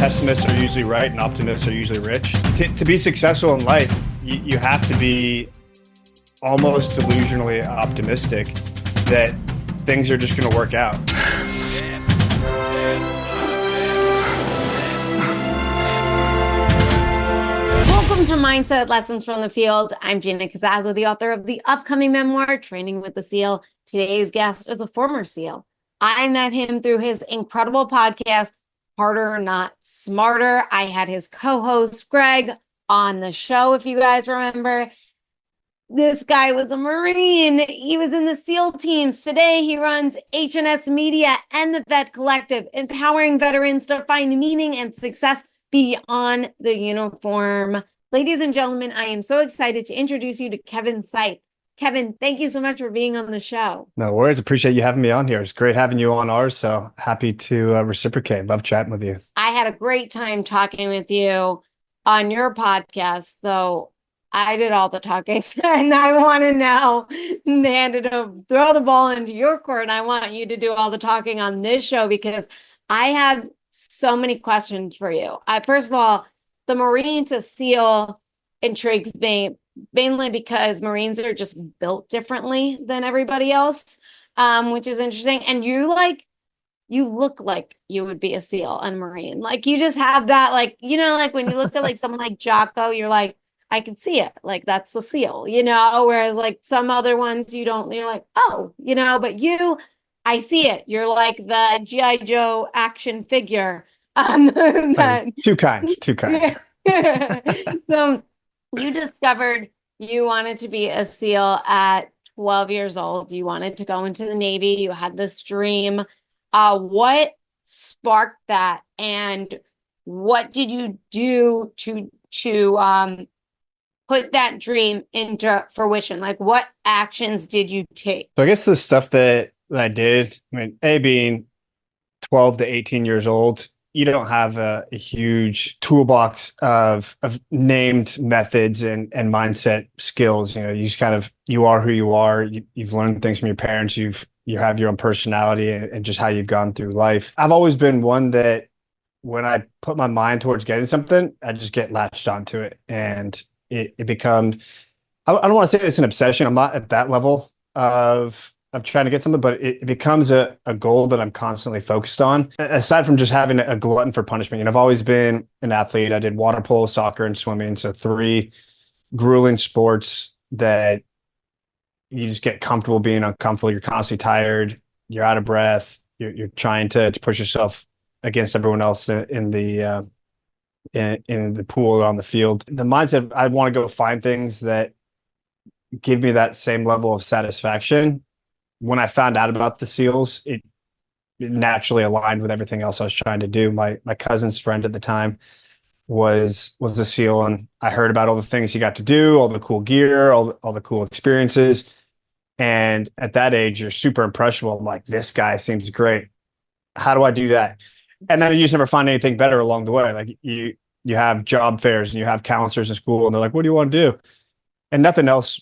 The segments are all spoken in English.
pessimists are usually right and optimists are usually rich. To be successful in life, you have to be almost delusionally optimistic that things are just going to work out. Welcome to Mindset Lessons from the Field. I'm Gina Cazazzo, the author of the upcoming memoir, Training with the SEAL. Today's guest is a former SEAL. I met him through his incredible podcast, Harder, Not Smarter. I had his co-host, Greg, on the show, if you guys remember. This guy was a Marine. He was in the SEAL teams. Today, he runs H&S Media and the Vet Collective, empowering veterans to find meaning and success beyond the uniform. Ladies and gentlemen, I am so excited to introduce you to Kevin Seiff. Kevin, thank you so much for being on the show. No worries. Appreciate you having me on here. It's great having you on ours. So happy to reciprocate. Love chatting with you. I had a great time talking with you on your podcast, though I did all the talking. And I want to now throw the ball into your court. And I want you to do all the talking on this show because I have so many questions for you. First of all, the Marine to SEAL intrigues me mainly because Marines are just built differently than everybody else, which is interesting. And you look like you would be a SEAL and Marine. Like you just have that, like, you know, like when you look at like someone like Jocko, you're like, I can see it. Like that's the SEAL, you know, whereas like some other ones you don't, you're like, oh, you know, but you, I see it. You're like the G.I. Joe action figure. Too kind. So you discovered you wanted to be a SEAL at 12 years old. You wanted to go into the Navy. You had this dream. What sparked that? And what did you do to put that dream into fruition? Like what actions did you take? So I guess the stuff that I did, I mean, being 12 to 18 years old, you don't have a huge toolbox of named methods and mindset skills. You know, you just you are who you are. You've learned things from your parents. You have your own personality and just how you've gone through life. I've always been one that when I put my mind towards getting something, I just get latched onto it. And it becomes, I don't want to say it's an obsession. I'm not at that level of trying to get something, but it becomes a goal that I'm constantly focused on. Aside from just having a glutton for punishment, you know, I've always been an athlete. I did water polo, soccer, and swimming. So 3 grueling sports that you just get comfortable being uncomfortable. You're constantly tired. You're out of breath. You're trying to push yourself against everyone else in the pool or on the field. The mindset, I want to go find things that give me that same level of satisfaction. When I found out about the SEALs, it naturally aligned with everything else I was trying to do. My cousin's friend at the time was a SEAL, and I heard about all the things he got to do, all the cool gear, all the cool experiences. And at that age, you're super impressionable. I'm like, this guy seems great. How do I do that? And then you just never find anything better along the way. Like you have job fairs and you have counselors in school, and they're like, what do you want to do? And nothing else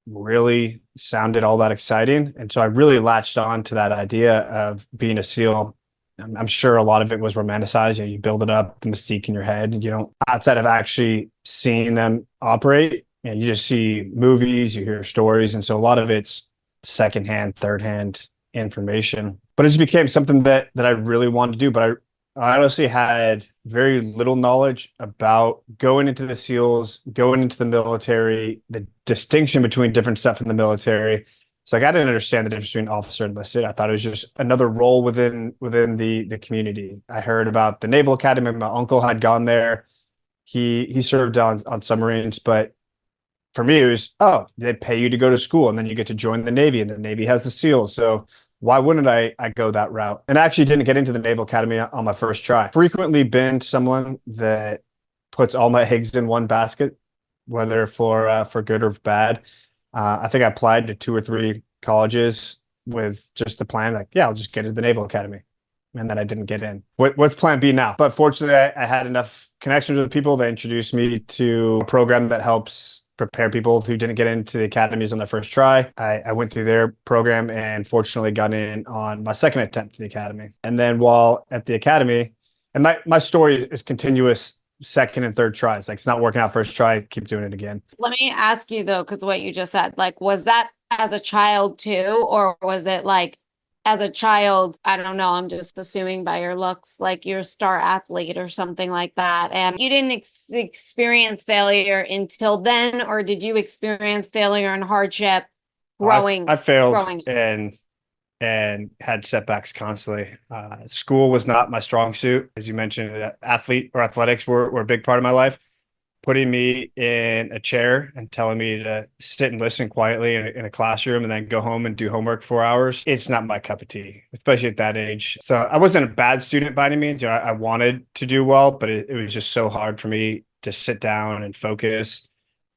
really sounded all that exciting. And so I really latched on to that idea of being a SEAL. I'm sure a lot of it was romanticized. You know, you build it up, the mystique in your head. You don't, outside of actually seeing them operate, you know, you just see movies, you hear stories. And so a lot of it's secondhand, thirdhand information. But it just became something that I really wanted to do. But I honestly had very little knowledge about going into the SEALs, going into the military, the distinction between different stuff in the military. So like I didn't understand the difference between officer and enlisted. I thought it was just another role within the community. I heard about the Naval Academy. My uncle had gone there. He served on submarines, but for me it was, oh, they pay you to go to school and then you get to join the Navy, and the Navy has the SEALs. So why wouldn't I go that route? And I actually didn't get into the Naval Academy on my first try. Frequently been someone that puts all my eggs in one basket, whether for good or bad. I think I applied to 2 or 3 colleges with just the plan, like, yeah, I'll just get into the Naval Academy. And then I didn't get in. What's plan B now? But fortunately, I had enough connections with people that introduced me to a program that helps prepare people who didn't get into the academies on their first try. I went through their program and fortunately got in on my second attempt to the academy. And then while at the academy, And my story is continuous second and third tries. Like it's not working out first try, keep doing it again. Let me ask you though, because what you just said, like, was that as a child too, or was it like as a child? I don't know. I'm just assuming by your looks, like you're a star athlete or something like that, and you didn't experience failure until then, or did you experience failure and hardship I growing, failed growing? and had setbacks constantly. School was not my strong suit. As you mentioned, athlete or athletics were a big part of my life. Putting me in a chair and telling me to sit and listen quietly in a classroom and then go home and do homework 4 hours, it's not my cup of tea, especially at that age. So I wasn't a bad student by any means. I wanted to do well, but it was just so hard for me to sit down and focus.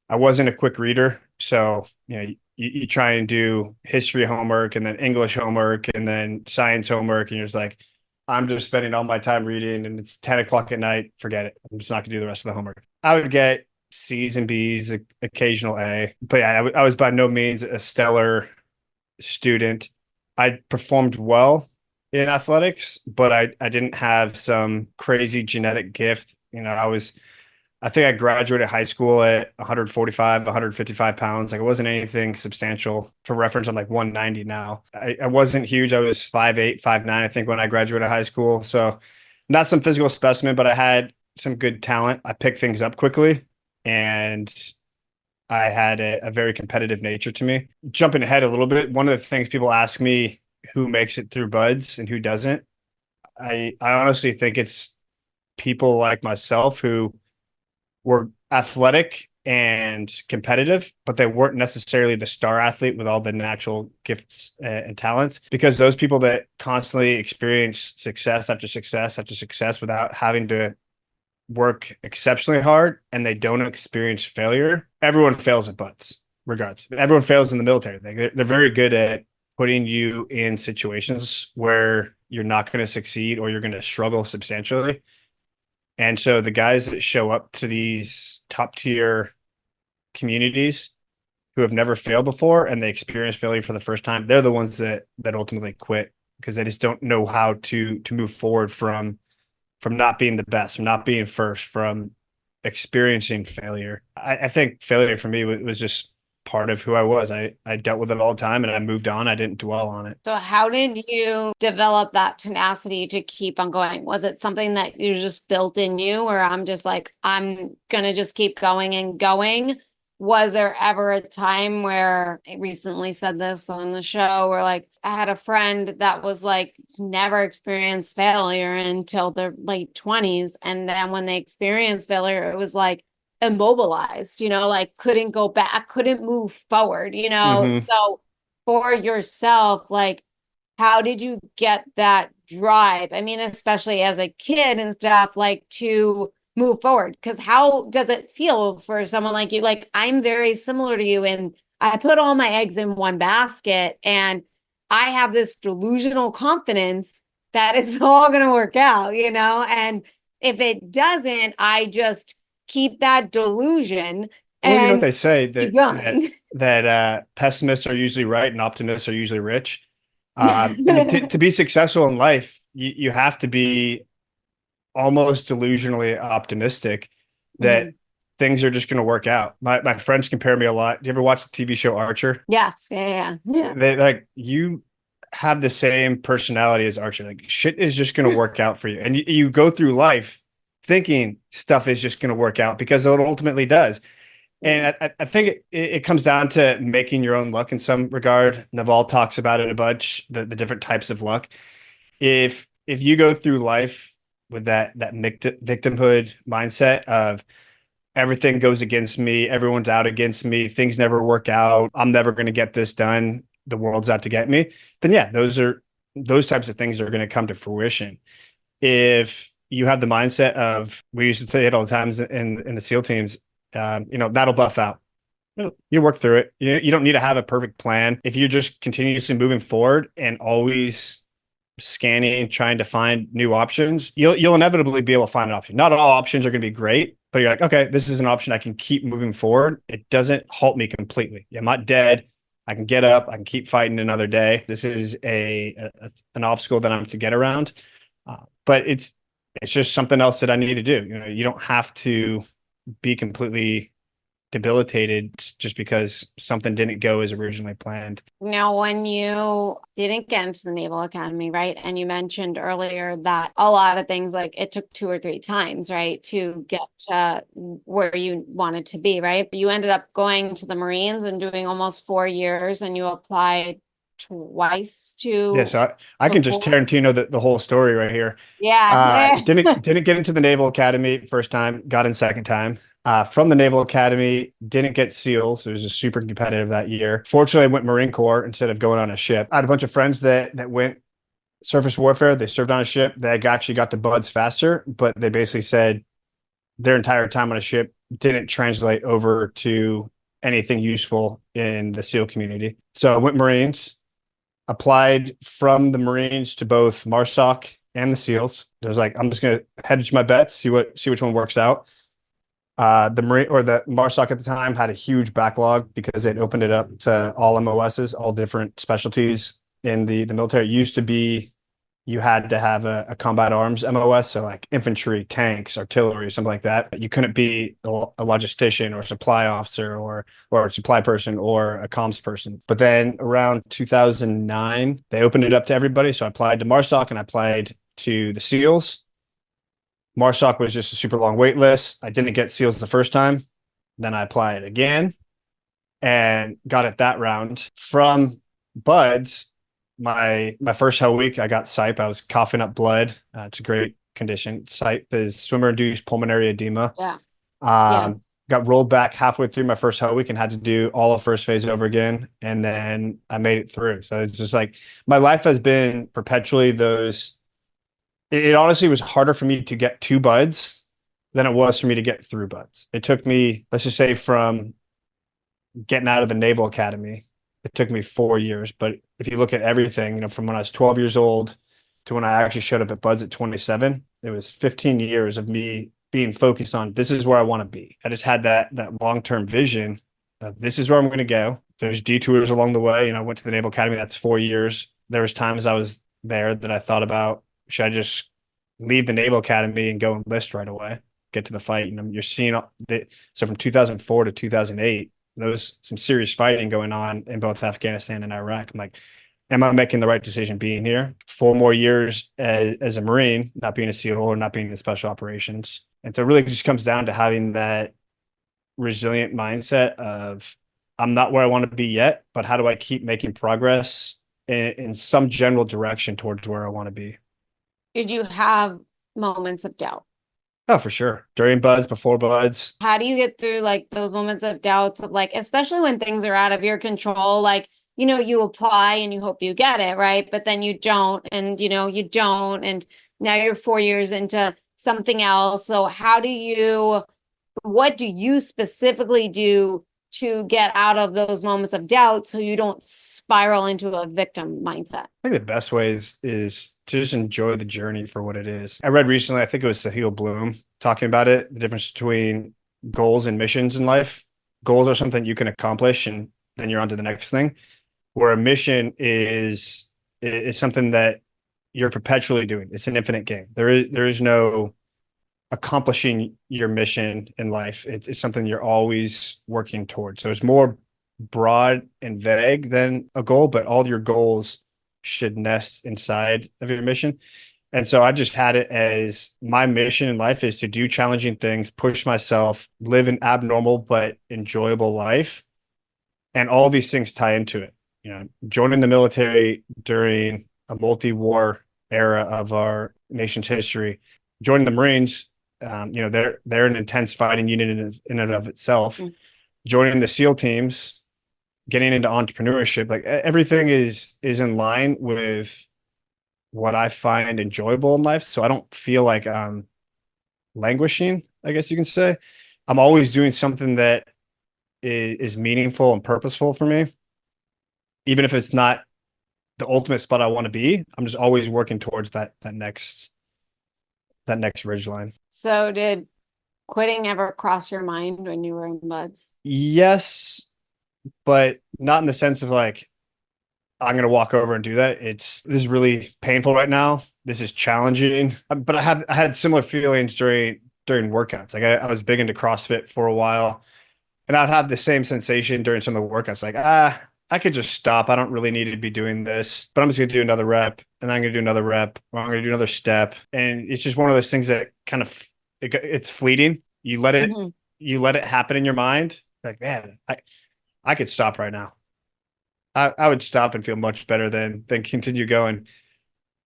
I wasn't a quick reader. So, you try and do history homework and then English homework and then science homework. And you're just like, I'm just spending all my time reading and it's 10 o'clock at night. Forget it. I'm just not gonna do the rest of the homework. I would get C's and B's, occasional A, but yeah, I was by no means a stellar student. I performed well in athletics, but I didn't have some crazy genetic gift. I think I graduated high school at 145, 155 pounds. Like it wasn't anything substantial. For reference, I'm like 190 now. I wasn't huge. I was 5'8", 5'9", I think, when I graduated high school. So not some physical specimen, but I had some good talent. I picked things up quickly and I had a very competitive nature to me. Jumping ahead a little bit, one of the things people ask me who makes it through buds and who doesn't. I honestly think it's people like myself who were athletic and competitive, but they weren't necessarily the star athlete with all the natural gifts and talents, because those people that constantly experience success after success after success without having to work exceptionally hard and they don't experience failure, everyone fails at butts regardless. Everyone fails in the military. They're very good at putting you in situations where you're not going to succeed or you're going to struggle substantially. And so the guys that show up to these top tier communities who have never failed before and they experience failure for the first time, they're the ones that ultimately quit because they just don't know how to move forward from not being the best, from not being first, from experiencing failure. I think failure for me was just part of who I was. I dealt with it all the time and I moved on. I didn't dwell on it. So how did you develop that tenacity to keep on going? Was it something that you just built in you, or I'm just like, I'm gonna just keep going and going? Was there ever a time where I recently said this on the show where like I had a friend that was like never experienced failure until their late 20s. And then when they experienced failure, it was like immobilized, like couldn't go back, couldn't move forward, Mm-hmm. So for yourself, like how did you get that drive? I mean, especially as a kid and stuff, like to move forward. Because how does it feel for someone like you? Like I'm very similar to you, and I put all my eggs in one basket, and I have this delusional confidence that it's all going to work out, And if it doesn't, I just keep that delusion Well, you know what and they say keep that going. pessimists are usually right and optimists are usually rich. I mean, to be successful in life, you have to be almost delusionally optimistic that Mhm. things are just going to work out. My friends compare me a lot. Do you ever watch the TV show Archer? Yes. Yeah. They like you have the same personality as Archer. Like shit is just going to work out for you, and you go through life thinking stuff is just going to work out because it ultimately does. Yeah. And I think it comes down to making your own luck in some regard. Naval talks about it a bunch, the different types of luck. If you go through life with that victimhood mindset of everything goes against me, everyone's out against me, things never work out, I'm never going to get this done, the world's out to get me, then yeah, those types of things are going to come to fruition. If you have the mindset of, we used to say it all the times in the SEAL teams, that'll buff out. You work through it. You don't need to have a perfect plan. If you're just continuously moving forward and always scanning, trying to find new options, you'll inevitably be able to find an option. Not all options are going to be great, but you're like, okay, this is an option. I can keep moving forward. It doesn't halt me completely. I'm not dead. I can get up. I can keep fighting another day. This is an obstacle that I'm to get around. But it's just something else that I need to do. You don't have to be completely debilitated just because something didn't go as originally planned. Now, when you didn't get into the Naval Academy, right? And you mentioned earlier that a lot of things like it took 2 or 3 times, right, to get to where you wanted to be, right? But you ended up going to the Marines and doing almost 4 years, and you applied twice Yeah, to so I can just before. Tarantino the whole story right here. Yeah. Didn't get into the Naval Academy first time, got in second time. From the Naval Academy, didn't get SEALs. It was just super competitive that year. Fortunately, I went Marine Corps instead of going on a ship. I had a bunch of friends that went surface warfare. They served on a ship. They actually got to buds faster, but they basically said their entire time on a ship didn't translate over to anything useful in the SEAL community. So I went Marines, applied from the Marines to both MARSOC and the SEALs. I was like, I'm just gonna hedge my bets, see which one works out. The Marine or the MARSOC at the time had a huge backlog because it opened it up to all MOSs, all different specialties in the military. It used to be you had to have a combat arms MOS, so like infantry, tanks, artillery, something like that. But you couldn't be a logistician or supply officer or a supply person or a comms person. But then around 2009, they opened it up to everybody. So I applied to MARSOC and I applied to the SEALs. MARSOC was just a super long wait list. I didn't get SEALs the first time. Then I applied again and got it that round. From Buds, my first hell week, I got Seiff. I was coughing up blood. It's a great condition. Seiff is swimmer-induced pulmonary edema. Yeah. Yeah. Got rolled back halfway through my first hell week and had to do all of first phase over again. And then I made it through. So it's just like my life has been perpetually those. It honestly was harder for me to get to buds than it was for me to get through buds. It took me, let's just say, from getting out of the Naval Academy, it took me 4 years. But if you look at everything, from when I was 12 years old to when I actually showed up at Buds at 27, it was 15 years of me being focused on this is where I want to be. I just had that long-term vision of this is where I'm going to go. There's detours along the way. I went to the Naval Academy. That's 4 years. There was times I was there that I thought about, should I just leave the Naval Academy and go enlist right away, get to the fight? You're seeing so from 2004 to 2008, there was some serious fighting going on in both Afghanistan and Iraq. I'm like, am I making the right decision being here? 4 more years as a Marine, not being a SEAL or not being in special operations. And so it really just comes down to having that resilient mindset of I'm not where I want to be yet, but how do I keep making progress in some general direction towards where I want to be? Did you have moments of doubt? Oh, for sure. During buds, before buds. How do you get through like those moments of doubts of like, especially when things are out of your control? Like, you apply and you hope you get it, right? But then you don't, and you don't, and now you're 4 years into something else. So what do you specifically do to get out of those moments of doubt so you don't spiral into a victim mindset? I think the best way is to just enjoy the journey for what it is. I read recently, I think it was Sahil Bloom talking about it, the difference between goals and missions in life. Goals are something you can accomplish and then you're on to the next thing. Where a mission is something that you're perpetually doing. It's an infinite game. There is no accomplishing your mission in life. It's something you're always working towards. So it's more broad and vague than a goal, but all your goals should nest inside of your mission. And so I just had it as my mission in life is to do challenging things, push myself, live an abnormal but enjoyable life. And all these things tie into it. Joining the military during a multi-war era of our nation's history, joining the Marines, they're an intense fighting unit in and of itself. Mm-hmm. Joining the SEAL teams, getting into entrepreneurship, like everything is in line with what I find enjoyable in life. So I don't feel like I'm languishing, I guess you can say. I'm always doing something that is meaningful and purposeful for me. Even if it's not the ultimate spot I want to be, I'm just always working towards that next ridge line. So did quitting ever cross your mind when you were in buds? Yes, but not in the sense of like, I'm going to walk over and do that. This is really painful right now. this is challenging. But I had similar feelings during workouts. Like I was big into CrossFit for a while, and I'd have the same sensation during some of the workouts. Like, I could just stop. I don't really need to be doing this, but I'm just gonna do another rep, and then I'm gonna do another rep, or I'm gonna do another step. And it's just one of those things that kind of it's fleeting. Mhm. You let it happen in your mind. Like, man, I could stop right now. I would stop and feel much better than continue going.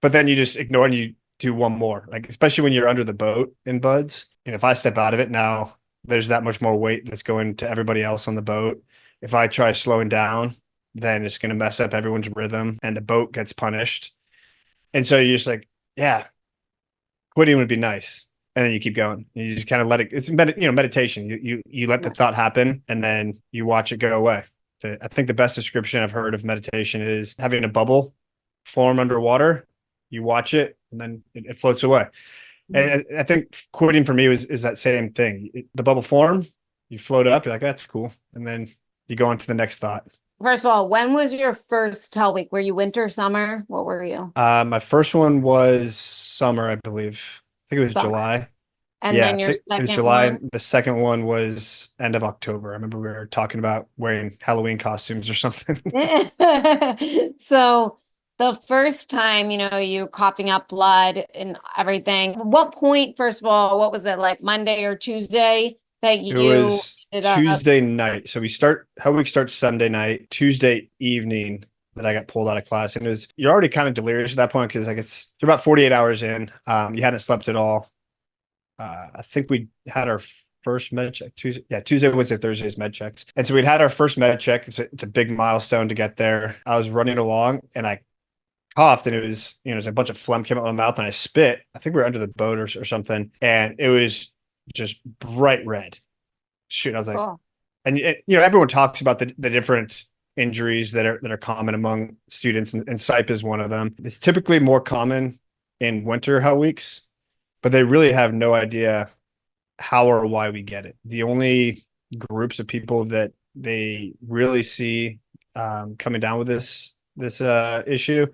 But then you just ignore and you do one more. Like especially when you're under the boat in buds. And if I step out of it now, there's that much more weight that's going to everybody else on the boat. If I try slowing down, then it's going to mess up everyone's rhythm and the boat gets punished. And so you're just like, yeah, quitting would be nice. And then you keep going. You just kind of let it. It's meditation. You let the Right. thought happen, and then you watch it go away. I think the best description I've heard of meditation is having a bubble form underwater. You watch it, and then it floats away. Mhm. And I think quitting for me is that same thing. The bubble form, you float up. You're like, that's cool, and then you go on to the next thought. First of all, when was your first Hell Week? Were you winter, summer? What were you? My first one was summer, I believe. I think it was Summer. July. And Yeah, I then your think it was second July. one? And the second one was end of October. I remember we were talking about wearing Halloween costumes or something. So the first time, you coughing up blood and everything, what point, first of all, what was it like Monday or Tuesday that It you was ended up? Tuesday night. So Hell Week starts Sunday night, Tuesday evening that I got pulled out of class. And you're already kind of delirious at that point because like you're about 48 hours in. You hadn't slept at all. I think we had our first med check Tuesday. Yeah, Tuesday, Wednesday, Thursday's med checks. And so we'd had our first med check. It's a big milestone to get there. I was running along and I coughed and it was, there's a bunch of phlegm came out of my mouth and I spit. I think we were under the boat or something. And it was just bright red. Shoot. I was like, Oh, and everyone talks about the different injuries that are common among students, and Seipp is one of them. It's typically more common in winter hell weeks, but they really have no idea how or why we get it. The only groups of people that they really see coming down with this issue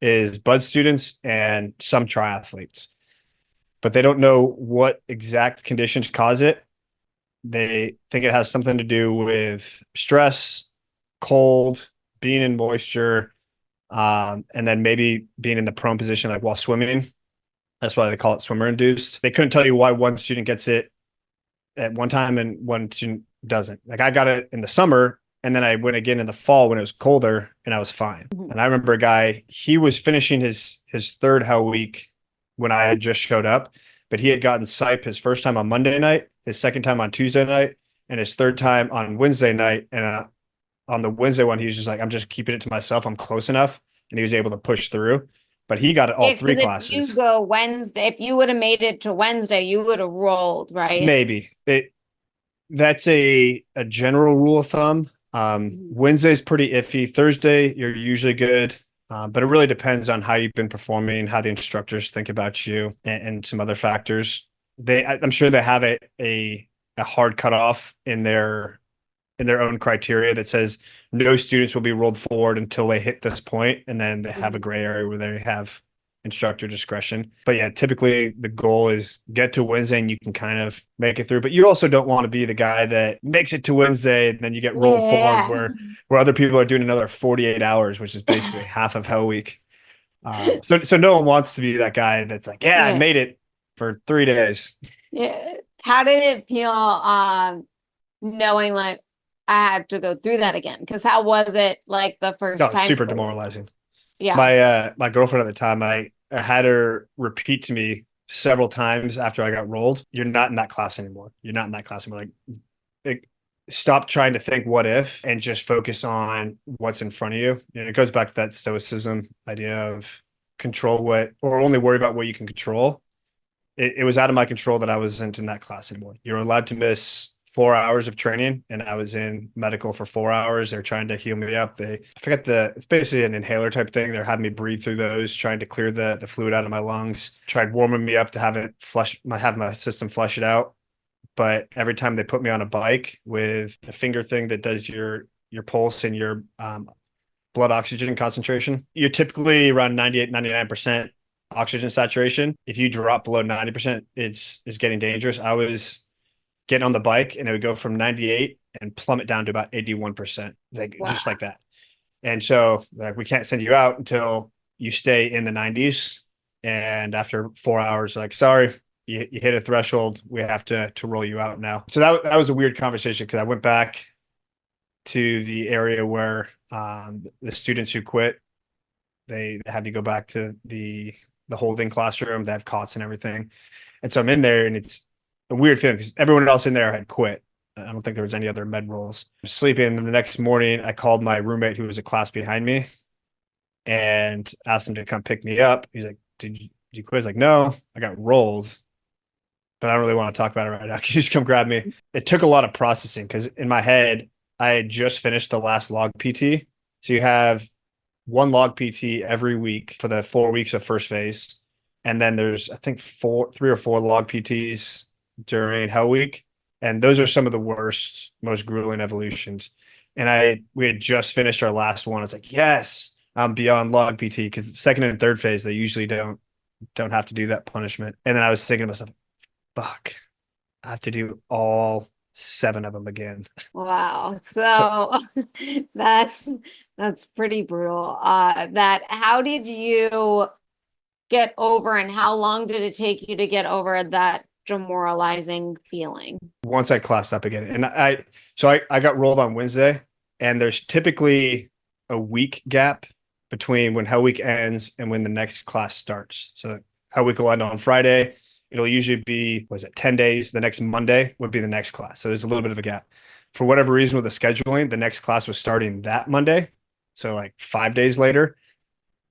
is bud students and some triathletes, but they don't know what exact conditions cause it. They think it has something to do with stress, cold, being in moisture, and then maybe being in the prone position, like while swimming. That's why they call it swimmer induced. They couldn't tell you why one student gets it at one time and one student doesn't. Like I got it in the summer and then I went again in the fall when it was colder and I was fine. mhm. And I remember a guy, he was finishing his third hell week when I had just showed up, but he had gotten Seipp his first time on Monday night, his second time on Tuesday night, and his third time on Wednesday night. And on the Wednesday one, he was just like, I'm just keeping it to myself. I'm close enough. And he was able to push through. But he got it all Yeah, three because if you classes. go Wednesday, if you would have made it to Wednesday, you would have rolled, right? Maybe. That's a general rule of thumb. Mhm. Wednesday's pretty iffy. Thursday, you're usually good. But it really depends on how you've been performing, how the instructors think about you, and some other factors. I'm sure they have a hard cutoff in their own criteria that says no students will be rolled forward until they hit this point, and then they have a Mhm. gray area where they have instructor discretion. But yeah, typically the goal is get to Wednesday and you can kind of make it through. But you also don't want to be the guy that makes it to Wednesday and then you get rolled forward Yeah. where other people are doing another 48 hours, which is basically half of Hell Week. So no one wants to be that guy that's like, yeah, I Yeah. made it for 3 days. Yeah. How did it feel, knowing like I had to go through that again? Because how was it like the No, first it's time super for you? demoralizing. Yeah. My girlfriend at the time, I had her repeat to me several times after I got rolled, you're not in that class anymore. You're not in that class anymore. Like it, stop trying to think what if and just focus on what's in front of you. It goes back to that stoicism idea of control what or only worry about what you can control. It was out of my control that I wasn't in that class anymore. You're allowed to miss 4 hours of training, and I was in medical for 4 hours. They're trying to heal me up. I forget it's basically an inhaler type thing. They're having me breathe through those, trying to clear the fluid out of my lungs. Tried warming me up to have my system flush it out. But every time they put me on a bike with a finger thing that does your pulse and your blood oxygen concentration, you're typically around 98, 99%. oxygen saturation. If you drop below 90%, it's getting dangerous. I was getting on the bike and it would go from 98 and plummet down to about 81%, like Wow. just like that. And so like we can't send you out until you stay in the 90s. And after 4 hours, like, sorry, you hit a threshold. We have to roll you out now. So that was a weird conversation because I went back to the area where the students who quit, they have you go back to the holding classroom. They have cots and everything. And so I'm in there and it's a weird feeling because everyone else in there had quit. I don't think there was any other med roles. I'm sleeping. And then the next morning, I called my roommate who was a class behind me and asked him to come pick me up. He's like, did you quit? I was like, no, I got rolled, but I don't really want to talk about it right now. Can you just come grab me? It took a lot of processing because in my head, I had just finished the last log PT. So you have one log PT every week for the 4 weeks of first phase. And then there's, I think, three or four log PTs during Hell Week. And those are some of the worst, most grueling evolutions. And we had just finished our last one. It's like, yes, I'm beyond log PT because second and third phase, they usually don't have to do that punishment. And then I was thinking to myself, fuck, I have to do all 7 of them again. Wow. So So that's that's pretty brutal. That how did you get over and how long did it take you to get over that demoralizing feeling? once I classed up again, and I got rolled on Wednesday, and there's typically a week gap between when Hell Week ends and when the next class starts. So Hell Week will end on Friday. It'll usually be, was it 10 days? The next Monday would be the next class. So there's a little bit of a gap. For whatever reason with the scheduling, the next class was starting that Monday. So like 5 days later.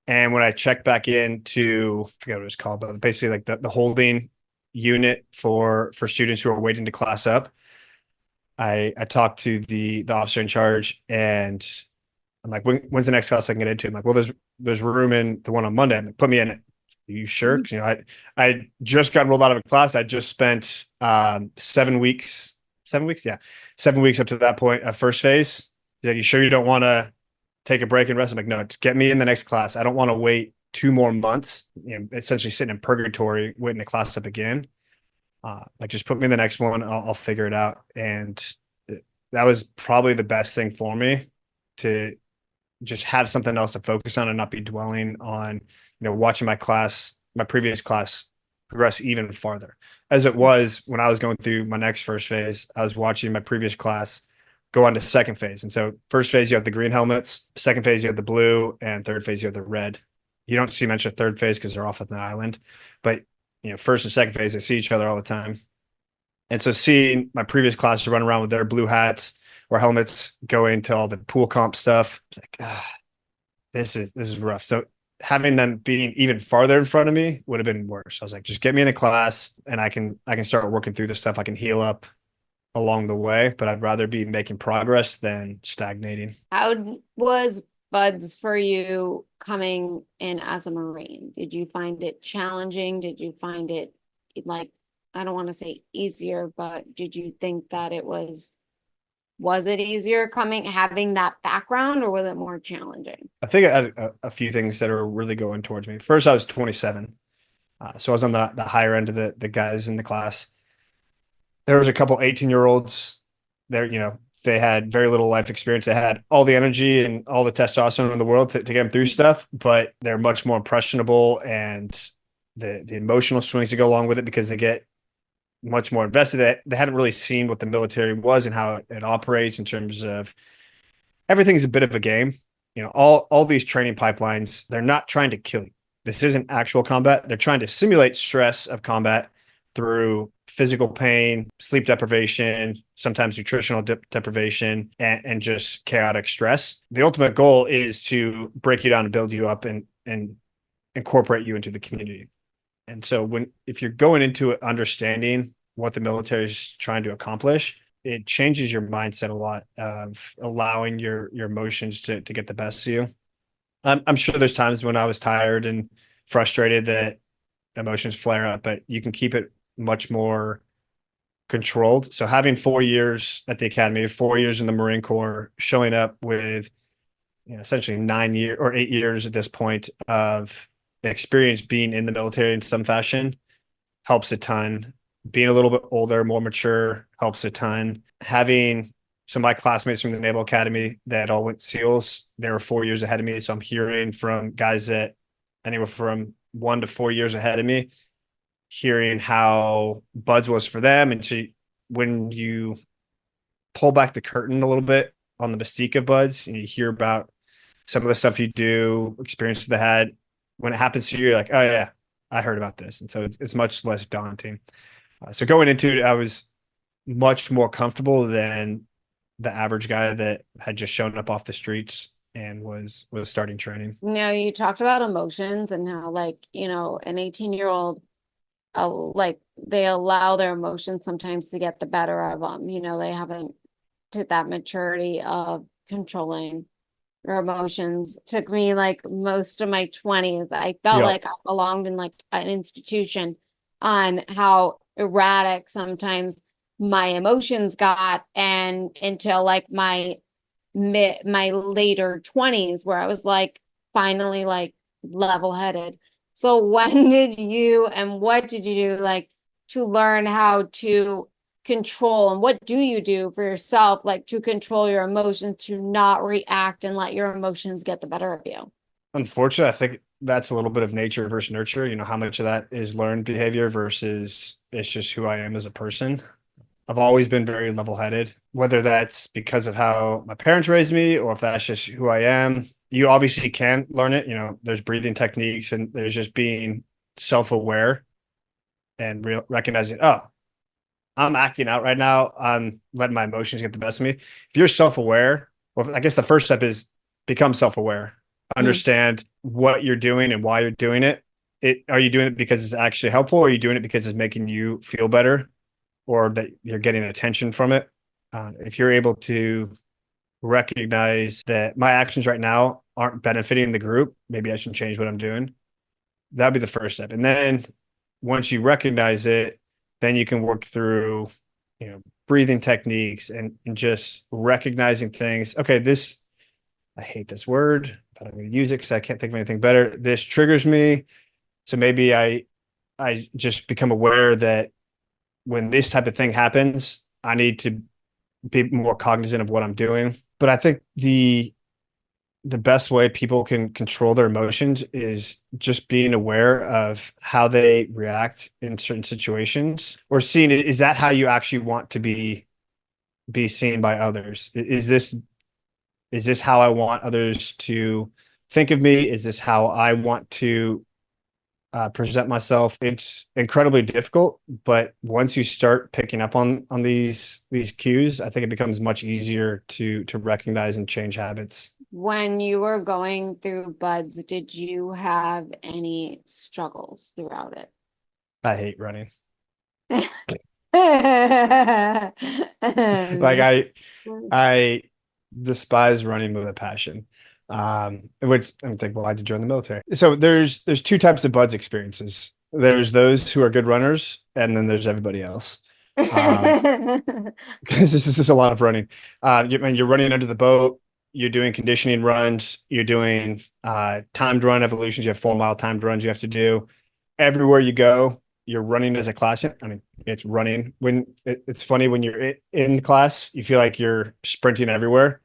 And when I checked back into, I forget what it was called, but basically like the holding unit for students who are waiting to class up, I talked to the officer in charge and I'm like, when's the next class I can get into? I'm like, well, there's room in the one on Monday. I'm like, put me in it. Are you sure? Because I just got rolled out of a class. I just spent 7 weeks, 7 weeks, yeah, 7 weeks up to that point of first phase. He's like, you sure you don't want to take a break and rest? I'm like, no, just get me in the next class. I don't want to wait 2 more months, essentially sitting in purgatory, waiting to class up again. Like just put me in the next one. I'll figure it out. And that was probably the best thing for me to just have something else to focus on and not be dwelling on, watching my previous class progress even farther. As it was when I was going through my next first phase, I was watching my previous class go on to second phase. And so first phase, you have the green helmets, second phase, you have the blue, and third phase, you have the red. You don't see much of third phase because they're off on the island, but first and second phase, they see each other all the time. And so seeing my previous class run around with their blue hats or helmets going to all the pool comp stuff, it's like, this is rough. So having them being even farther in front of me would have been worse. I was like, just get me in a class and I can start working through this stuff. I can heal up along the way, but I'd rather be making progress than stagnating. How was buds for you coming in as a Marine? Did you find it challenging? Did you find it like, I don't want to say easier, but did you think that was it easier having that background, or was it more challenging? I think I had a few things that are really going towards me. First, I was 27. So I was on the higher end of the guys in the class. There was a couple 18-year-olds there, they had very little life experience. They had all the energy and all the testosterone in the world to get them through stuff, but they're much more impressionable and the emotional swings to go along with it because they get much more invested. They hadn't really seen what the military was and how it operates in terms of everything's a bit of a game. All these training pipelines, they're not trying to kill you. This isn't actual combat. They're trying to simulate stress of combat through physical pain, sleep deprivation, sometimes nutritional deprivation, and just chaotic stress. The ultimate goal is to break you down and build you up and incorporate you into the community. And so if you're going into it understanding what the military is trying to accomplish, it changes your mindset a lot of allowing your emotions to get the best of you. I'm sure there's times when I was tired and frustrated that emotions flare up, but you can keep it much more controlled. So having 4 years at the academy, 4 years in the Marine Corps, showing up with essentially 9 years or 8 years at this point of experience being in the military in some fashion helps a ton. Being a little bit older, more mature helps a ton. Having some of my classmates from the Naval Academy that all went SEALs, they were 4 years ahead of me. So I'm hearing from guys that anywhere from 1 to 4 years ahead of me, hearing how Buds was for them. And when you pull back the curtain a little bit on the mystique of Buds and you hear about some of the stuff you do, experiences they had, when it happens to you, you're like, oh yeah, I heard about this. And so it's much less daunting. So going into it, I was much more comfortable than the average guy that had just shown up off the streets and was starting training. You talked about emotions and how, like, an 18-year-old, like, they allow their emotions sometimes to get the better of them. They haven't to that maturity of controlling your emotions. Took me like most of my 20s. I felt Yep. like I belonged in like an institution on how erratic sometimes my emotions got, and until like my later 20s where I was like finally like level-headed. So when did you and what did you do like to learn how to control, and what do you do for yourself like to control your emotions, to not react and let your emotions get the better of you? Unfortunately, I think that's a little bit of nature versus nurture. How much of that is learned behavior versus it's just who I am as a person. I've always been very level-headed, whether that's because of how my parents raised me or if that's just who I am. You obviously can learn it. There's breathing techniques and there's just being self-aware and recognizing, oh, I'm acting out right now. I'm letting my emotions get the best of me. If you're self-aware, well, I guess the first step is become self-aware. Mhm. Understand what you're doing and why you're doing it. Are you doing it because it's actually helpful, or are you doing it because it's making you feel better, or that you're getting attention from it? If you're able to recognize that my actions right now aren't benefiting the group, maybe I should change what I'm doing. That'd be the first step. And then once you recognize it, then you can work through, breathing techniques and just recognizing things. Okay, I hate this word, but I'm going to use it because I can't think of anything better. This triggers me. So maybe I just become aware that when this type of thing happens, I need to be more cognizant of what I'm doing. But I think the best way people can control their emotions is just being aware of how they react in certain situations, or seeing, is that how you actually want to be seen by others? Is this how I want others to think of me? Is this how I want to present myself? It's incredibly difficult, but once you start picking up on these cues, I think it becomes much easier to recognize and change habits. When you were going through Buds, did you have any struggles throughout I hate running. Like it? I despise running with a passion. Which I'm thinking, well, I had to join the military. So there's two types of Buds experiences. There's those who are good runners, and then there's everybody else. Because this is just a lot of running. When you're running under the boat, you're doing conditioning runs, you're doing timed run evolutions. You have 4 mile timed runs you have to do. Everywhere you go, you're running as a class. I mean, it's running. It's funny when you're in class, you feel like you're sprinting everywhere.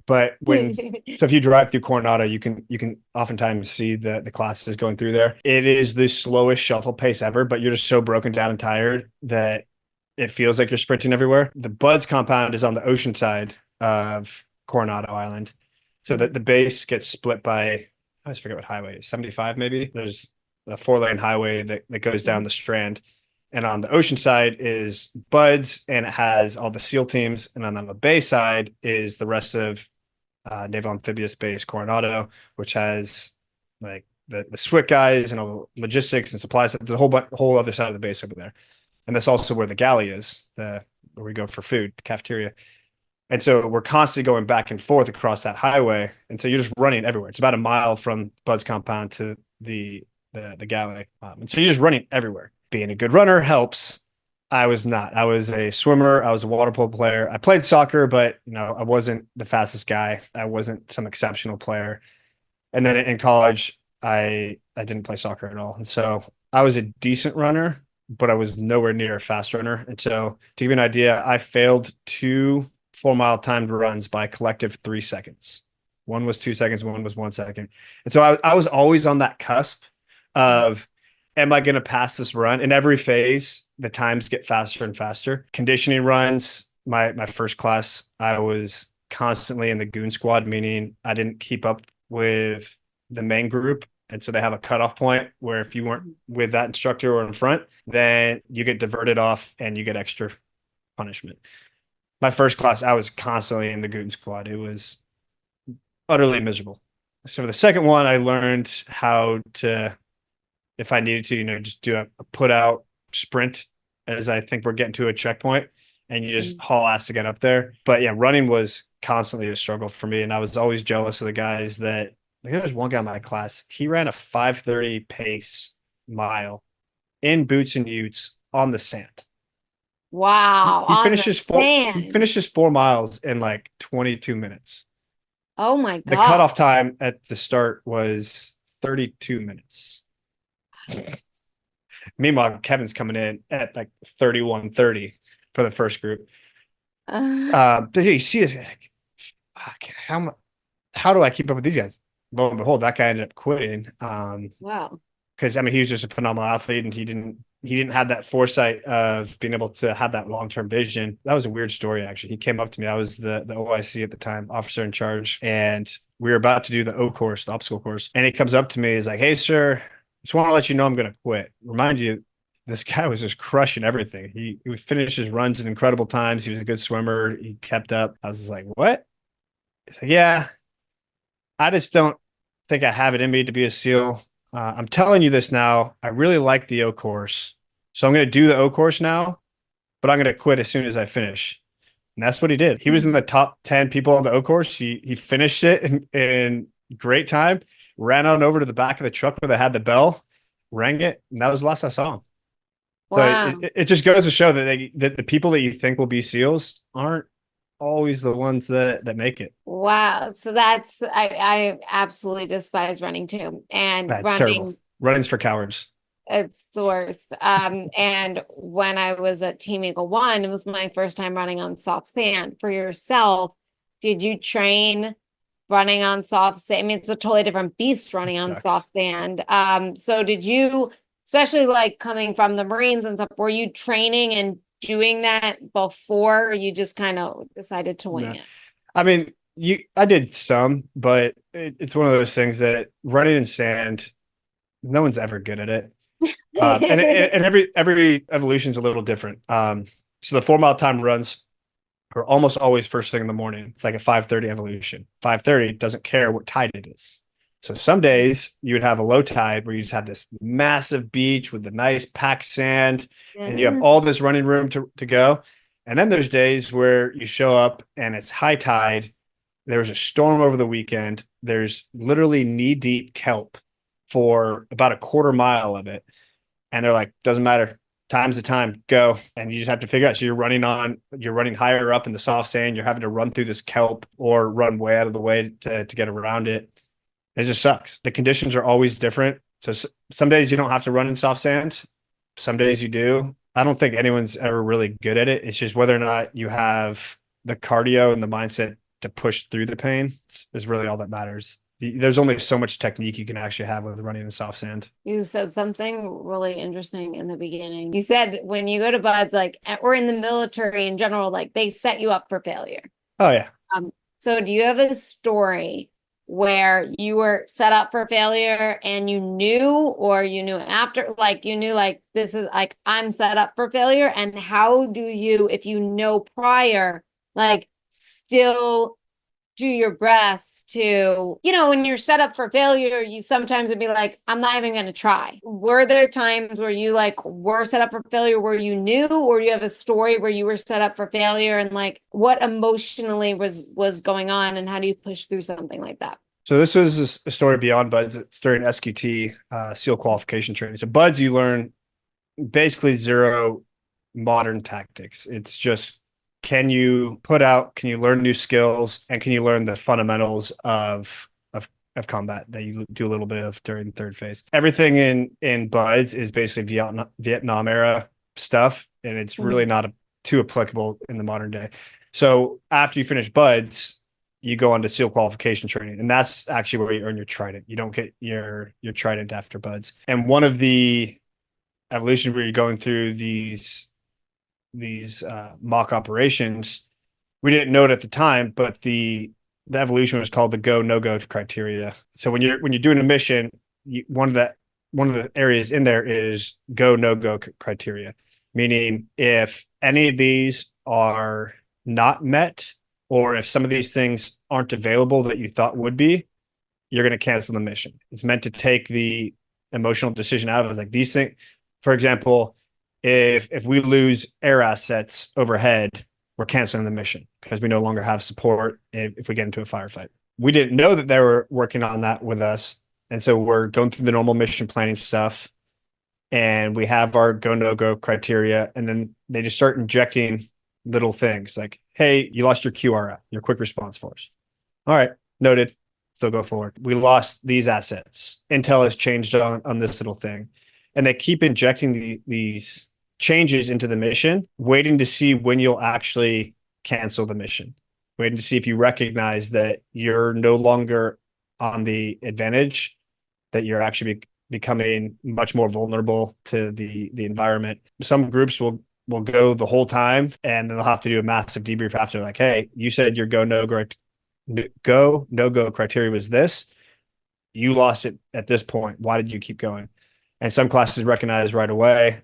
But if you drive through Coronado, you can oftentimes see the classes going through there. It is the slowest shuffle pace ever, but you're just so broken down and tired that it feels like you're sprinting everywhere. The Buds compound is on the ocean side of Coronado Island. So that the base gets split by, I always forget what highway it is, 75 maybe. There's a 4-lane highway that goes down the Strand. And on the ocean side is Buds, and it has all the SEAL teams. And on the bay side is the rest of Naval Amphibious Base Coronado, which has like the SWIT guys and all the logistics and supplies. There's a whole other side of the base over there. And that's also where the galley is, where we go for food, the cafeteria. And so we're constantly going back and forth across that highway. And so you're just running everywhere. It's about a mile from Bud's compound to the galley. And so you're just running everywhere. Being a good runner helps. I was not. I was a swimmer. I was a water polo player. I played soccer, but I wasn't the fastest guy. I wasn't some exceptional player. And then in college, I I didn't play soccer at all. And so I was a decent runner, but I was nowhere near a fast runner. And so to give you an idea, I failed 2 4 mile timed runs by a collective 3 seconds. One was 2 seconds, one was 1 second. And so I was always on that cusp of, am I going to pass this run? In every phase, the times get faster and faster. Conditioning runs, my first class, I was constantly in the goon squad, meaning I didn't keep up with the main group. And so they have a cutoff point where if you weren't with that instructor or in front, then you get diverted off and you get extra punishment. My first class, I was constantly in the goon squad. It was utterly miserable. So for the second one, I learned how to, if I needed to, just do a put out sprint as I think we're getting to a checkpoint and you just haul ass to get up there. But yeah, running was constantly a struggle for me. And I was always jealous of the guys that, like, there was one guy in my class, he ran a 5:30 pace mile in boots and utes on the sand. Wow, He on the finishes he sand. finishes 4 miles in like 22 minutes. Oh my The God. cutoff time at the start was 32 minutes. Meanwhile, Kevin's coming in at like 31:30 for the first group. But you see this, like, how do I keep up with these guys? Lo and behold, that guy ended up quitting. Wow. Because I mean, he was just a phenomenal athlete, and he didn't have that foresight of being able to have that long term vision. That was a weird story, actually. He came up to me. I was the OIC at the time, officer in charge, and we were about to do the O course, the obstacle course. And he comes up to me, he's like, "Hey, sir, just want to let you know I'm going to quit. Remind you, this guy was just crushing everything. He would finish his runs in incredible times. He was a good swimmer. He kept up." I was like, "What?" He's like, "Yeah, I just don't think I have it in me to be a SEAL. I'm telling you this now. I really like the O course. So I'm going to do the O course now, but I'm going to quit as soon as I finish." And that's what he did. He was in the top 10 people on the O course. He finished it in great time, ran on over to the back of the truck where they had the bell, rang it, and that was the last I saw him. So Wow. it just goes to show that the people that you think will be SEALs aren't always the ones that make it. Wow. So I absolutely despise running too. And That's terrible. running, Running's for cowards. it's the worst. And when I was at Team Eagle One, it was my first time running on soft sand. For yourself, did you train running on soft sand? I mean, it's a totally different beast It running on sucks. soft sand. So did you, especially like coming from the Marines and stuff, were you training and doing that before, or you just kind of decided to wing No. it? I mean, I did some, but it's one of those things that running in sand, no one's ever good at it. And every evolution is a little different. So the 4 mile time runs are almost always first thing in the morning. It's like a 5:30 evolution. 5:30 doesn't care what tide it is. So some days you would have a low tide where you just have this massive beach with the nice packed sand and you have all this running room to go. And then there's days where you show up and it's high tide. There was a storm over the weekend. There's literally knee deep kelp for about a quarter mile of it. And they're like, doesn't matter. Time's the time, go. And you just have to figure out. So you're running higher up in the soft sand. You're having to run through this kelp or run way out of the way to get around it. It just sucks. The conditions are always different. So some days you don't have to run in soft sand. Some days you do. I don't think anyone's ever really good at it. It's just whether or not you have the cardio and the mindset to push through the pain is really all that matters. There's only so much technique you can actually have with running in soft sand. You said something really interesting in the beginning. You said when you go to buds, like, or in the military in general, like they set you up for failure. Oh yeah. So do you have a story where you were set up for failure and you knew, or you knew after, like you knew like this is like I'm set up for failure? And how do you, if you know prior, like still do your best to, when you're set up for failure, you sometimes would be like, I'm not even going to try. Were there times where you like were set up for failure where you knew, or you have a story where you were set up for failure, and like what emotionally was going on, and how do you push through something like that? So this was a story beyond buds. It's during SQT, SEAL qualification training. So buds, you learn basically zero modern tactics. It's just, can you learn new skills, and can you learn the fundamentals of of combat that you do a little bit of during the third phase. Everything in Buds is basically Vietnam era stuff, and it's really not too applicable in the modern day. So after you finish Buds, you go on to SEAL qualification training, and that's actually where you earn your trident. You don't get your trident after Buds. And one of the evolutions where you're going through these mock operations, we didn't know it at the time, but the evolution was called the go no go criteria. So when you're doing a mission, one of the areas in there is go no go criteria, meaning if any of these are not met, or if some of these things aren't available that you thought would be, you're going to cancel the mission. It's meant to take the emotional decision out of it. Like these things, for example, if we lose air assets overhead, we're canceling the mission because we no longer have support if we get into a firefight. We didn't know that they were working on that with us. And so we're going through the normal mission planning stuff, and we have our go no go criteria. And then they just start injecting little things like, hey, you lost your QRF, your quick response force. All right, noted. Still go forward. We lost these assets. Intel has changed on this little thing. And they keep injecting these changes into the mission, waiting to see when you'll actually cancel the mission, waiting to see if you recognize that you're no longer on the advantage, that you're actually becoming much more vulnerable to the environment. Some groups will go the whole time, and then they'll have to do a massive debrief after, like, hey, you said your go no go criteria was this. You lost it at this point. Why did you keep going? And some classes recognize right away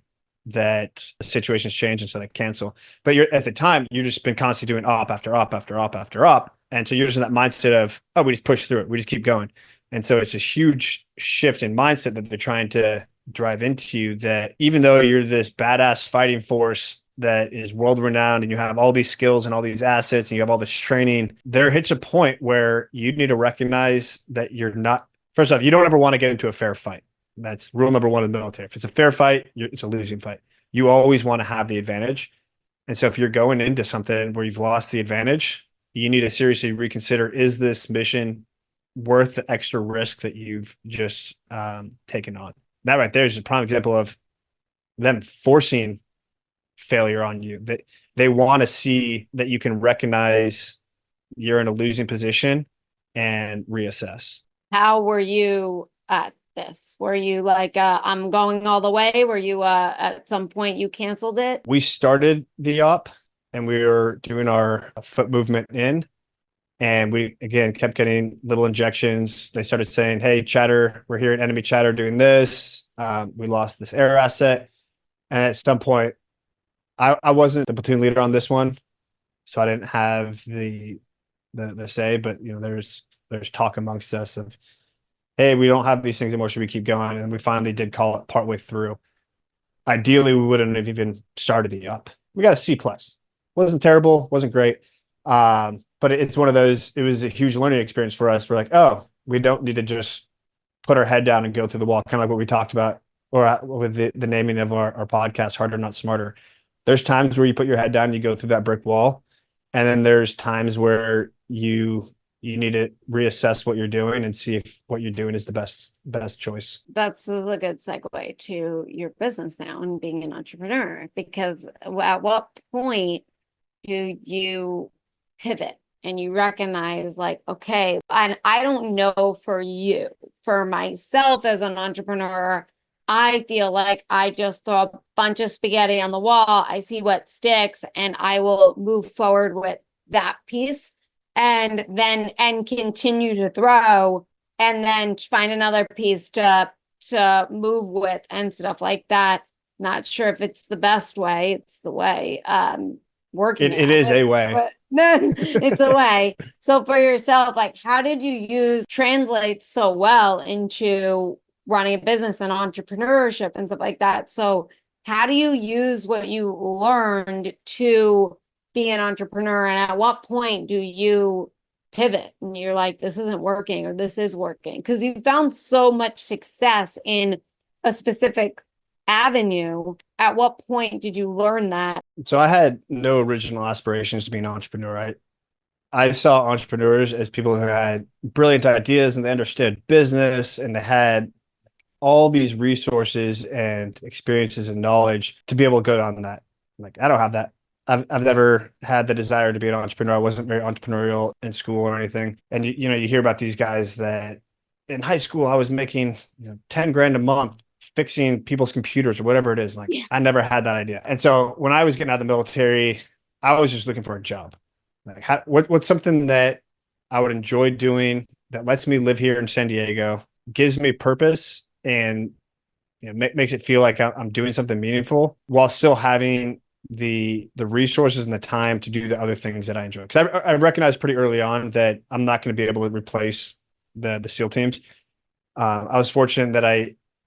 that the situation's changed, and so they cancel. But you're at the time, you've just been constantly doing op after op after op after op. And so you're just in that mindset of, oh, we just push through it. We just keep going. And so it's a huge shift in mindset that they're trying to drive into you, that even though you're this badass fighting force that is world renowned and you have all these skills and all these assets and you have all this training, there hits a point where you need to recognize that you're not, first off, you don't ever want to get into a fair fight. That's rule number one of the military. If it's a fair fight, it's a losing fight. You always want to have the advantage. And so if you're going into something where you've lost the advantage, you need to seriously reconsider, is this mission worth the extra risk that you've just taken on? That right there is a prime example of them forcing failure on you. They want to see that you can recognize you're in a losing position and reassess. How were you at this? Were you like, I'm going all the way? Were you at some point you canceled it? We started the op and we were doing our foot movement in, and we again kept getting little injections. They started saying, hey, chatter, we're hearing enemy chatter doing this. We lost this air asset. And at some point, I wasn't the platoon leader on this one, so I didn't have the say, but there's talk amongst us of, hey, we don't have these things anymore. Should we keep going? And we finally did call it partway through. Ideally, we wouldn't have even started the up. We got a C+. Wasn't terrible, wasn't great. But it's one of those, it was a huge learning experience for us. We're like, oh, we don't need to just put our head down and go through the wall, kind of like what we talked about, or with the naming of our podcast, Harder, Not Smarter. There's times where you put your head down, you go through that brick wall. And then there's times where you need to reassess what you're doing and see if what you're doing is the best choice. That's a good segue to your business now and being an entrepreneur, because at what point do you pivot and you recognize, like, okay, and I don't know for you, for myself as an entrepreneur, I feel like I just throw a bunch of spaghetti on the wall. I see what sticks and I will move forward with that piece, and continue to throw, and then find another piece to move with and stuff like that. Not sure if it's the best way. It's the way working. It is a way. But it's a way. So for yourself, like, how did you translate so well into running a business and entrepreneurship and stuff like that? So how do you use what you learned to be an entrepreneur, and at what point do you pivot and you're like, this isn't working or this is working? Because you found so much success in a specific avenue. At what point did you learn that? So I had no original aspirations to be an entrepreneur. I saw entrepreneurs as people who had brilliant ideas and they understood business and they had all these resources and experiences and knowledge to be able to go down that. Like, I don't have that. I've never had the desire to be an entrepreneur. I wasn't very entrepreneurial in school or anything. And you hear about these guys that in high school I was making 10 grand a month fixing people's computers or whatever it is. Like, Yeah. I never had that idea. And so when I was getting out of the military, I was just looking for a job. Like, what's something that I would enjoy doing that lets me live here in San Diego, gives me purpose, and makes it feel like I'm doing something meaningful while still having the resources and the time to do the other things that I enjoy. Because I recognized pretty early on that I'm not going to be able to replace the SEAL teams. I was fortunate that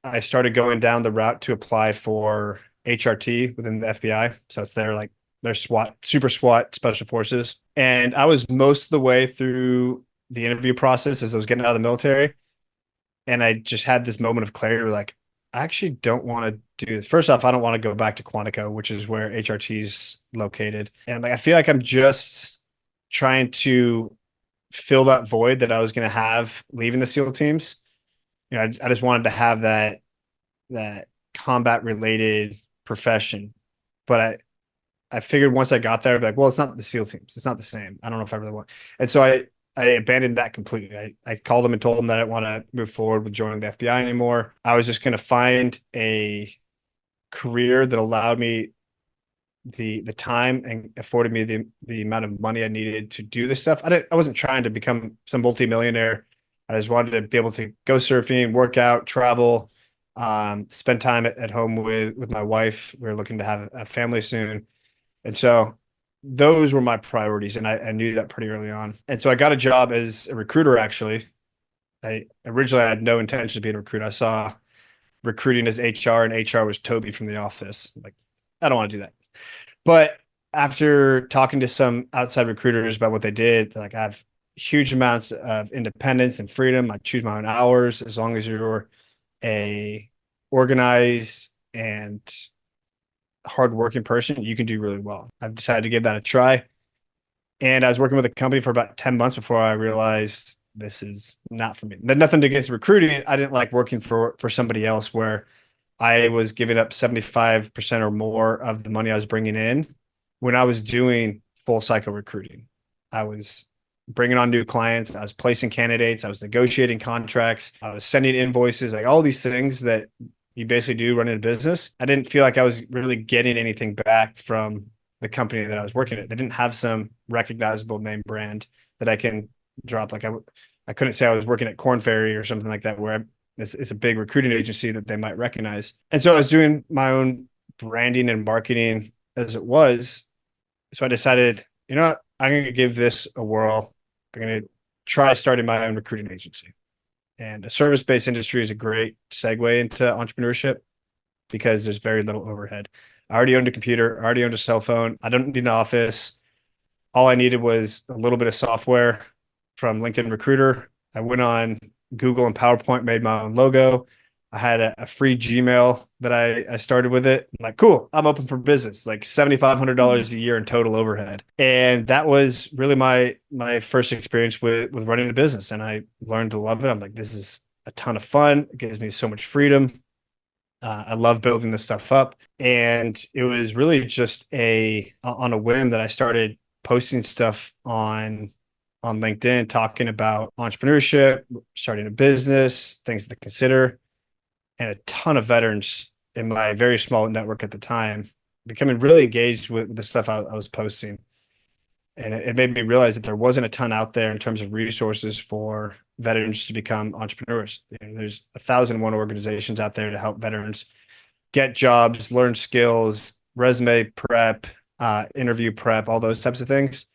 I started going down the route to apply for HRT within the FBI. So it's their SWAT, super SWAT special forces. And I was most of the way through the interview process as I was getting out of the military. And I just had this moment of clarity, like, I actually don't want to do this. First off, I don't want to go back to Quantico, which is where HRT is located. And like, I feel like I'm just trying to fill that void that I was going to have leaving the SEAL teams. I just wanted to have that combat related profession. But I figured once I got there, I'd be like, well, it's not the SEAL teams. It's not the same. I don't know if I really want. And so I abandoned that completely. I called them and told them that I didn't want to move forward with joining the FBI anymore. I was just going to find a career that allowed me the time and afforded me the amount of money I needed to do this stuff. I wasn't trying to become some multimillionaire. I just wanted to be able to go surfing, work out, travel, spend time at home with my wife. We are looking to have a family soon. And so those were my priorities. And I knew that pretty early on. And so I got a job as a recruiter, actually. I originally had no intention of being a recruiter. I saw recruiting as HR and HR was Toby from The Office. Like, I don't want to do that. But after talking to some outside recruiters about what they did, like, I have huge amounts of independence and freedom. I choose my own hours as long as you're a organized and hardworking person, you can do really well. I've decided to give that a try. And I was working with a company for about 10 months before I realized this is not for me. Nothing against recruiting. I didn't like working for somebody else where I was giving up 75% or more of the money I was bringing in when I was doing full cycle recruiting. I was bringing on new clients. I was placing candidates. I was negotiating contracts. I was sending invoices, like all these things that you basically do running a business. I didn't feel like I was really getting anything back from the company that I was working at. They didn't have some recognizable name brand that I can drop. Like, I couldn't say I was working at Corn Ferry or something like that, where it's a big recruiting agency that they might recognize. And so I was doing my own branding and marketing as it was. So I decided, you know what, I'm going to give this a whirl. I'm going to try starting my own recruiting agency. And a service-based industry is a great segue into entrepreneurship because there's very little overhead. I already owned a computer, I already owned a cell phone. I don't need an office. All I needed was a little bit of software from LinkedIn Recruiter. I went on Google and PowerPoint, made my own logo. I had a free Gmail that I started with it. I'm like, cool, I'm open for business, like $7,500 a year in total overhead. And that was really my first experience with running a business. And I learned to love it. I'm like, this is a ton of fun. It gives me so much freedom. I love building this stuff up. And it was really just on a whim that I started posting stuff on LinkedIn, talking about entrepreneurship, starting a business, things to consider, and a ton of veterans in my very small network at the time becoming really engaged with the stuff I was posting. And it made me realize that there wasn't a ton out there in terms of resources for veterans to become entrepreneurs. There's 1,001 organizations out there to help veterans get jobs, learn skills, resume prep, interview prep, all those types of things.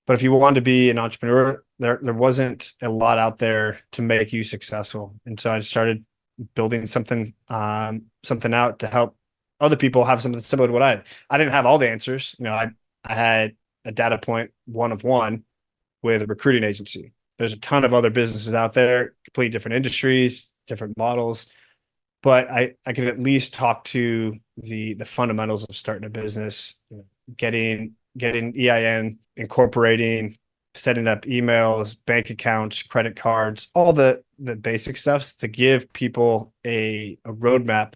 But if you wanted to be an entrepreneur, there wasn't a lot out there to make you successful. And so I started building something out to help other people have something similar to what I had. I didn't have all the answers. I had a data point one of one with a recruiting agency. There's a ton of other businesses out there, completely different industries, different models. But I could at least talk to the fundamentals of starting a business, getting EIN, incorporating, setting up emails, bank accounts, credit cards, all the basic stuff to give people a roadmap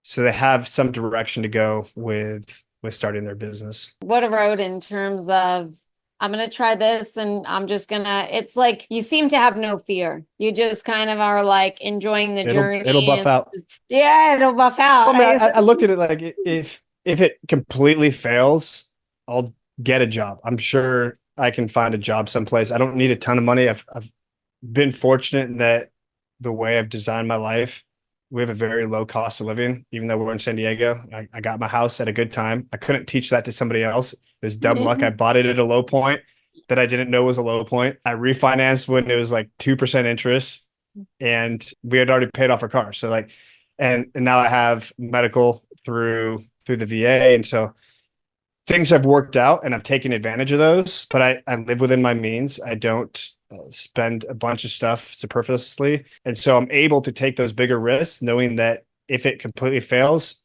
so they have some direction to go with starting their business. What a road in terms of I'm gonna try this and I'm just gonna it's like you seem to have no fear. You just kind of are like enjoying the It'll journey buff and out. yeah, it'll buff Well, out. I mean, I looked at it like if it completely fails, I'll get a job. I'm sure I can find a job someplace. I don't need a ton of money. I've been fortunate in that the way I've designed my life, we have a very low cost of living, even though we're in San Diego. I got my house at a good time. I couldn't teach that to somebody else. It was dumb luck. I bought it at a low point that I didn't know was a low point. I refinanced when it was like 2% interest and we had already paid off our car. So like, and now I have medical through the VA. And so things have worked out and I've taken advantage of those, but I live within my means. I don't spend a bunch of stuff superfluously. And so I'm able to take those bigger risks, knowing that if it completely fails,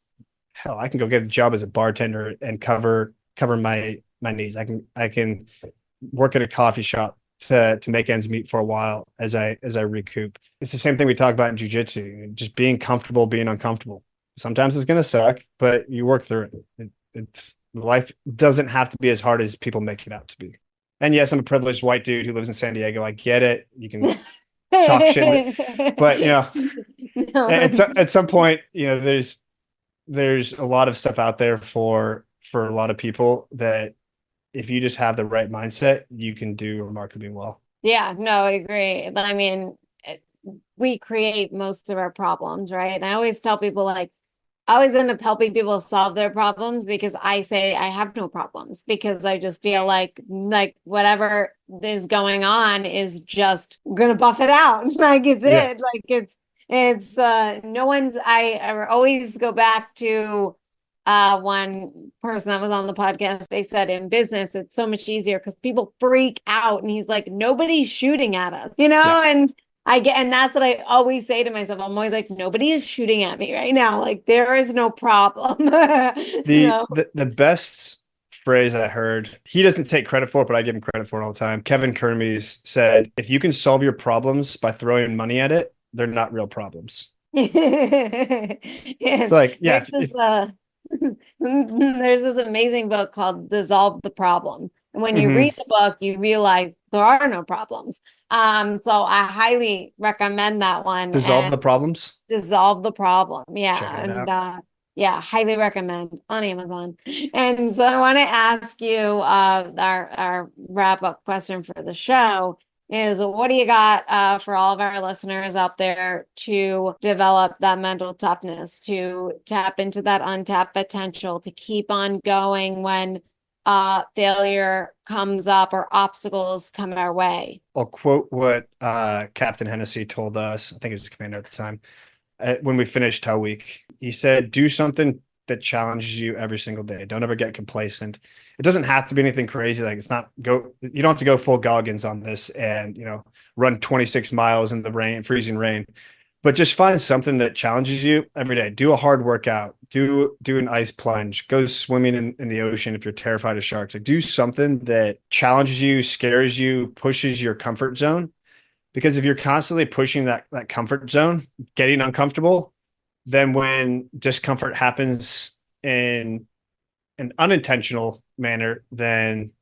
hell, I can go get a job as a bartender and cover my needs. I can work at a coffee shop to make ends meet for a while as I recoup. It's the same thing we talk about in jujitsu, just being comfortable, being uncomfortable. Sometimes it's going to suck, but you work through it's life doesn't have to be as hard as people make it out to be. And yes, I'm a privileged white dude who lives in San Diego. I get it. You can talk shit, but No. at some point, there's a lot of stuff out there for a lot of people that if you just have the right mindset, you can do remarkably well. Yeah, no, I agree. I mean, we create most of our problems, right? And I always tell people like I always end up helping people solve their problems because I say I have no problems because I just feel like whatever is going on is just gonna buff it out. Like it's Yeah. it. Like it's no one's I always go back to one person that was on the podcast. They said in business it's so much easier because people freak out and he's like, nobody's shooting at us, Yeah. and and that's what I always say to myself. I'm always like, nobody is shooting at me right now. Like there is no problem. The best phrase I heard, he doesn't take credit for it, but I give him credit for it all the time. Kevin Kermes said, if you can solve your problems by throwing money at it, they're not real problems. Yeah. So like, yeah, There's this there's this amazing book called Dissolve the Problem. And when you mhm. read the book, you realize there are no problems. So I highly recommend that one Dissolve and the problems. Dissolve the Problem. Yeah. Checking it And out. yeah, highly recommend on Amazon. And so I want to ask you our wrap up question for the show is what do you got for all of our listeners out there to develop that mental toughness, to tap into that untapped potential, to keep on going when failure comes up or obstacles come our way? I'll quote what Captain Hennessy told us. I think he was the commander at the time. When we finished Tow Week, he said, do something that challenges you every single day. Don't ever get complacent. It doesn't have to be anything crazy. Like you don't have to go full Goggins on this and, run 26 miles in the rain, freezing rain, but just find something that challenges you every day. Do a hard workout, do an ice plunge, go swimming in the ocean. If you're terrified of sharks, like do something that challenges you, scares you, pushes your comfort zone. Because if you're constantly pushing that comfort zone, getting uncomfortable, then when discomfort happens in an unintentional manner, then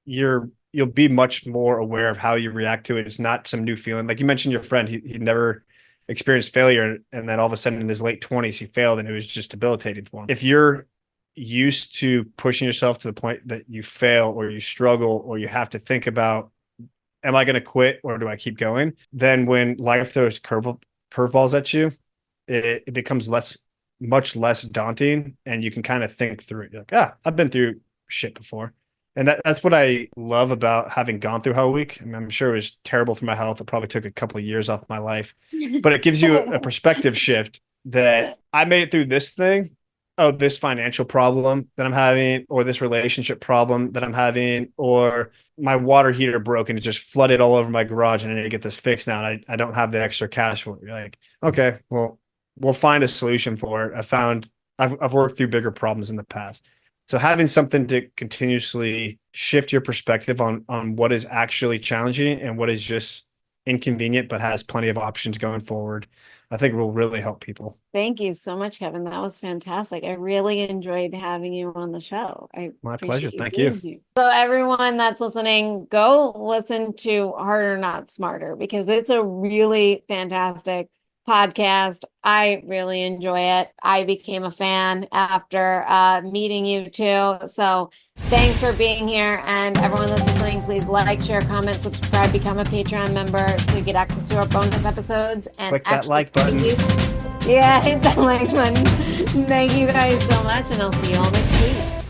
you'll be much more aware of how you react to it. It's not some new feeling. Like you mentioned your friend, he never experienced failure, and then all of a sudden in his late 20s he failed and it was just debilitating for him. If you're used to pushing yourself to the point that you fail or you struggle or you have to think about, am I going to quit or do I keep going? Then when life throws curveballs at you, it becomes much less daunting, and you can kind of think through it. You're like, I've been through shit before. And that's what I love about having gone through Hell Week. I mean, I'm sure it was terrible for my health. It probably took a couple of years off my life, but it gives you a perspective shift that I made it through this thing. Oh, this financial problem that I'm having, or this relationship problem that I'm having, or my water heater broke and it just flooded all over my garage and I need to get this fixed now. And I don't have the extra cash for it. You're like, okay, well, we'll find a solution for it. I've worked through bigger problems in the past. So having something to continuously shift your perspective on what is actually challenging and what is just inconvenient, but has plenty of options going forward, I think will really help people. Thank you so much, Kevin. That was fantastic. I really enjoyed having you on the show. I My pleasure. appreciate you Thank you. being here. So everyone that's listening, go listen to Harder Not Smarter because it's a really fantastic podcast. I really enjoy it. I became a fan after meeting you too. So thanks for being here. And everyone that's listening, please like, share, comment, subscribe, become a Patreon member to get access to our bonus episodes. And Click that like button. Yeah, hit that like button. Thank you guys so much, and I'll see you all next week.